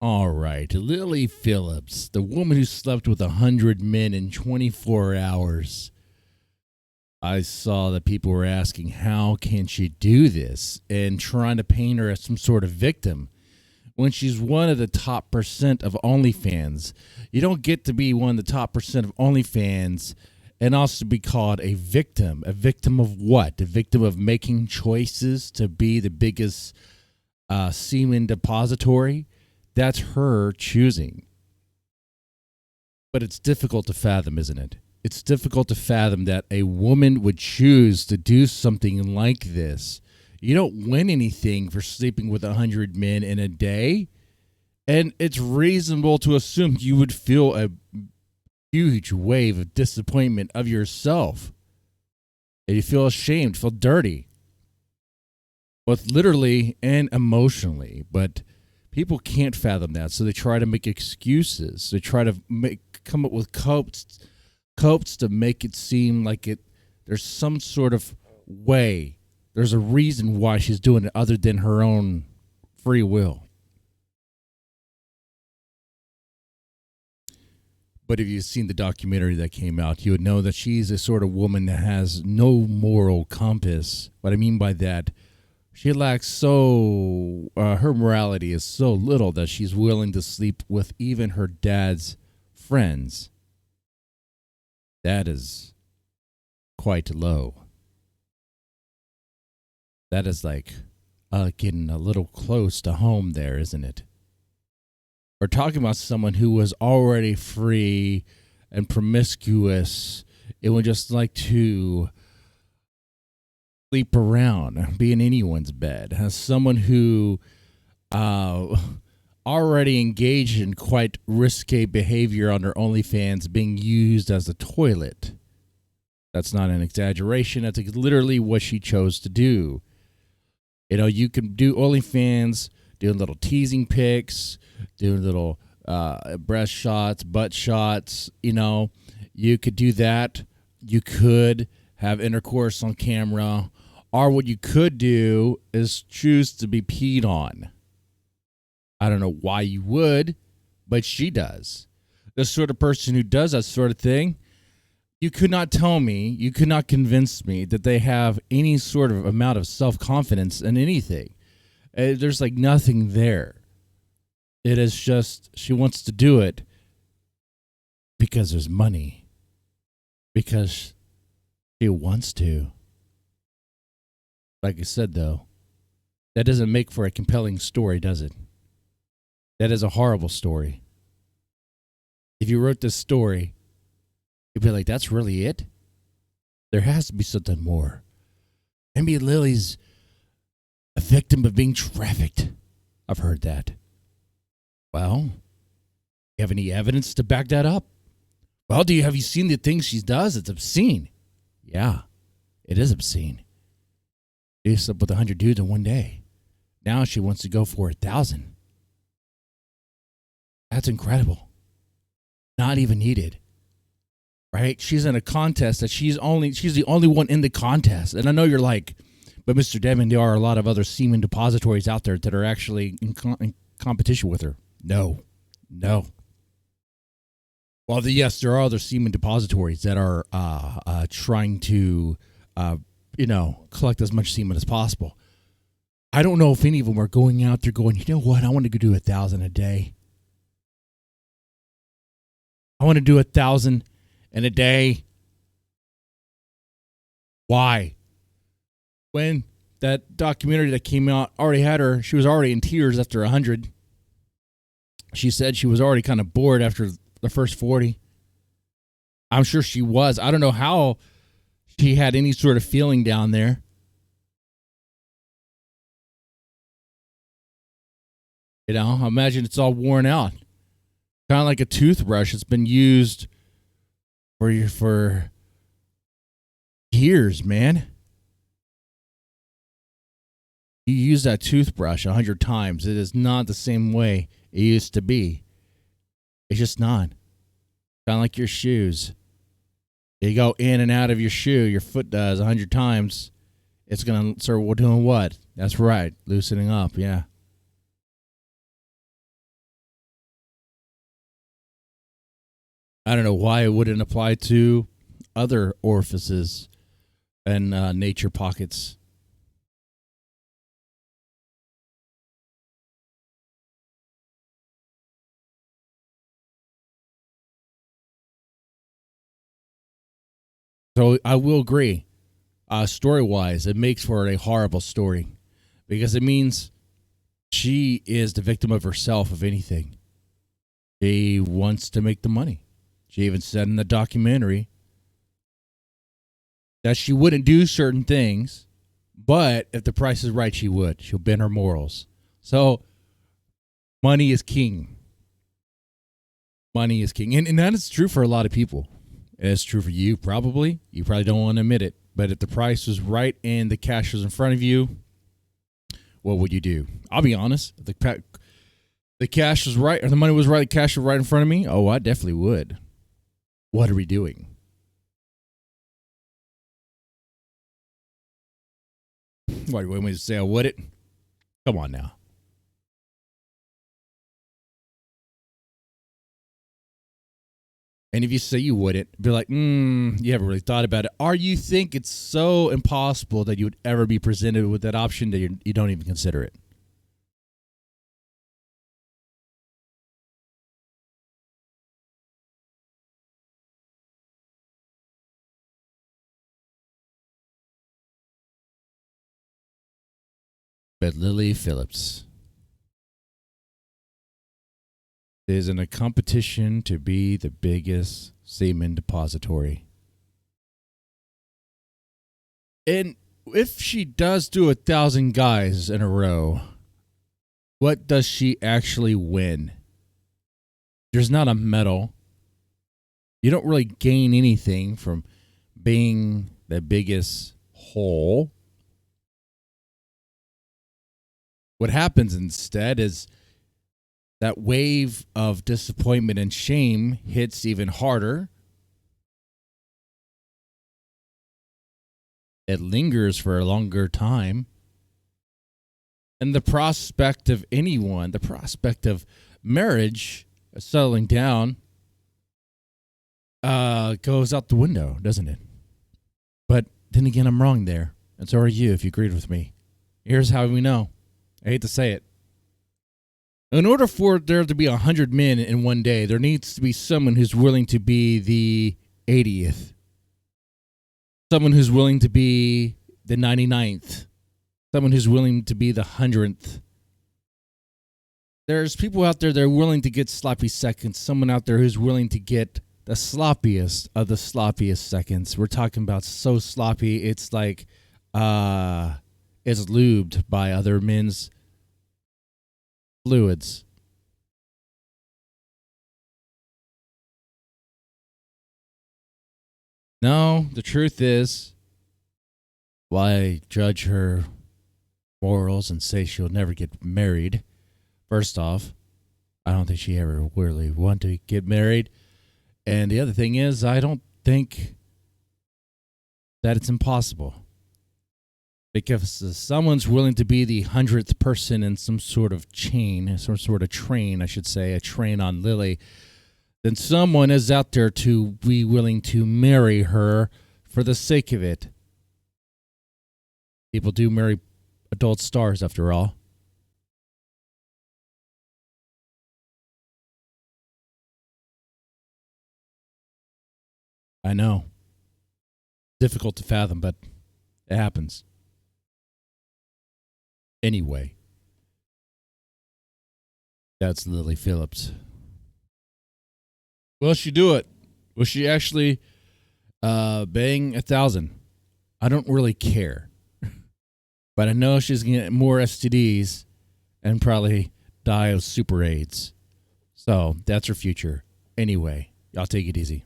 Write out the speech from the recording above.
All right, Lily Phillips, the woman who slept with 100 men in 24 hours. I saw that people were asking, how can she do this? And trying to paint her as some sort of victim when she's one of the top percent of OnlyFans. You don't get to be one of the top percent of OnlyFans and also be called a victim. A victim of what? A victim of making choices to be the biggest semen depository? That's her choosing. But it's difficult to fathom, isn't it? It's difficult to fathom that a woman would choose to do something like this. You don't win anything for sleeping with 100 men in a day. And it's reasonable to assume you would feel a huge wave of disappointment of yourself. And you feel ashamed, feel dirty. Both literally and emotionally. But people can't fathom that, so they try to make excuses. They try to come up with copes to make it seem like there's some sort of way. There's a reason why she's doing it other than her own free will. But if you've seen the documentary that came out, you would know that she's a sort of woman that has no moral compass. What I mean by that, she lacks her morality is so little that she's willing to sleep with even her dad's friends. That is quite low. That is like getting a little close to home there, isn't it? We're talking about someone who was already free and promiscuous. It would just like to sleep around, be in anyone's bed. As someone who already engaged in quite risque behavior on her OnlyFans, being used as a toilet. That's not an exaggeration. That's literally what she chose to do. You know, you can do OnlyFans, doing little teasing pics, doing little breast shots, butt shots. You know, you could do that. You could have intercourse on camera. Or what you could do is choose to be peed on. I don't know why you would, but she does. The sort of person who does that sort of thing, you could not tell me, you could not convince me that they have any sort of amount of self-confidence in anything. There's like nothing there. It is just she wants to do it because there's money. Because she wants to. Like I said, though, that doesn't make for a compelling story, does it? That is a horrible story. If you wrote this story, you'd be like, that's really it? There has to be something more. Maybe Lily's a victim of being trafficked. I've heard that. Well, you have any evidence to back that up? Well, have you seen the things she does? It's obscene. Yeah, it is obscene. She slept with 100 dudes in one day. Now she wants to go for 1,000. That's incredible. Not even needed. Right? She's in a contest that she's the only one in the contest. And I know you're like, but Mr. Devin, there are a lot of other semen depositories out there that are actually in competition with her. No. Well, yes, there are other semen depositories that are trying to, collect as much semen as possible. I don't know if any of them are going out there going, you know what, I want to go do 1,000 a day. I want to do 1,000 in a day. Why? When that documentary that came out already had her, she was already in tears after 100. She said she was already kind of bored after the first 40. I'm sure she was. I don't know how she had any sort of feeling down there. You know, I imagine it's all worn out. Kind of like a toothbrush. It's been used for years, man. You use that toothbrush 100 times. It is not the same way it used to be. It's just not. Kind of like your shoes. You go in and out of your shoe, your foot does 100 times. It's going to start doing what? That's right, loosening up, yeah. I don't know why it wouldn't apply to other orifices and nature pockets. So I will agree. Story-wise, it makes for a horrible story because it means she is the victim of herself, if anything. She wants to make the money. She even said in the documentary that she wouldn't do certain things, but if the price is right, she would. She'll bend her morals. So money is king. Money is king. And that is true for a lot of people. It's true for you, probably. You probably don't want to admit it. But if the price was right and the cash was in front of you, what would you do? I'll be honest. If the cash was right, or the money was right, the cash was right in front of me, oh, I definitely would. What are we doing? Why do you want me to say I wouldn't? Come on now. And if you say you wouldn't, be like, you haven't really thought about it. Or you think it's so impossible that you would ever be presented with that option that you don't even consider it. But Lily Phillips is in a competition to be the biggest semen depository. And if she does do 1,000 guys in a row, what does she actually win? There's not a medal. You don't really gain anything from being the biggest hole. What happens instead is that wave of disappointment and shame hits even harder. It lingers for a longer time. And the prospect of marriage settling down, goes out the window, doesn't it? But then again, I'm wrong there. And so are you if you agreed with me. Here's how we know. I hate to say it. In order for there to be 100 men in one day, there needs to be someone who's willing to be the 80th. Someone who's willing to be the 99th. Someone who's willing to be the 100th. There's people out there that are willing to get sloppy seconds. Someone out there who's willing to get the sloppiest of the sloppiest seconds. We're talking about so sloppy, it's like it's lubed by other men's fluids. No, the truth is, why judge her morals and say she'll never get married? First off, I don't think she ever really want to get married. And the other thing is, I don't think that it's impossible. Because someone's willing to be the 100th person in some sort of chain, some sort of train, I should say, a train on Lily, then someone is out there to be willing to marry her for the sake of it. People do marry adult stars, after all. I know. Difficult to fathom, but it happens. Anyway, that's Lily Phillips. Will she do it? Will she actually bang 1,000? I don't really care. But I know she's going to get more STDs and probably die of super AIDS. So that's her future. Anyway, y'all take it easy.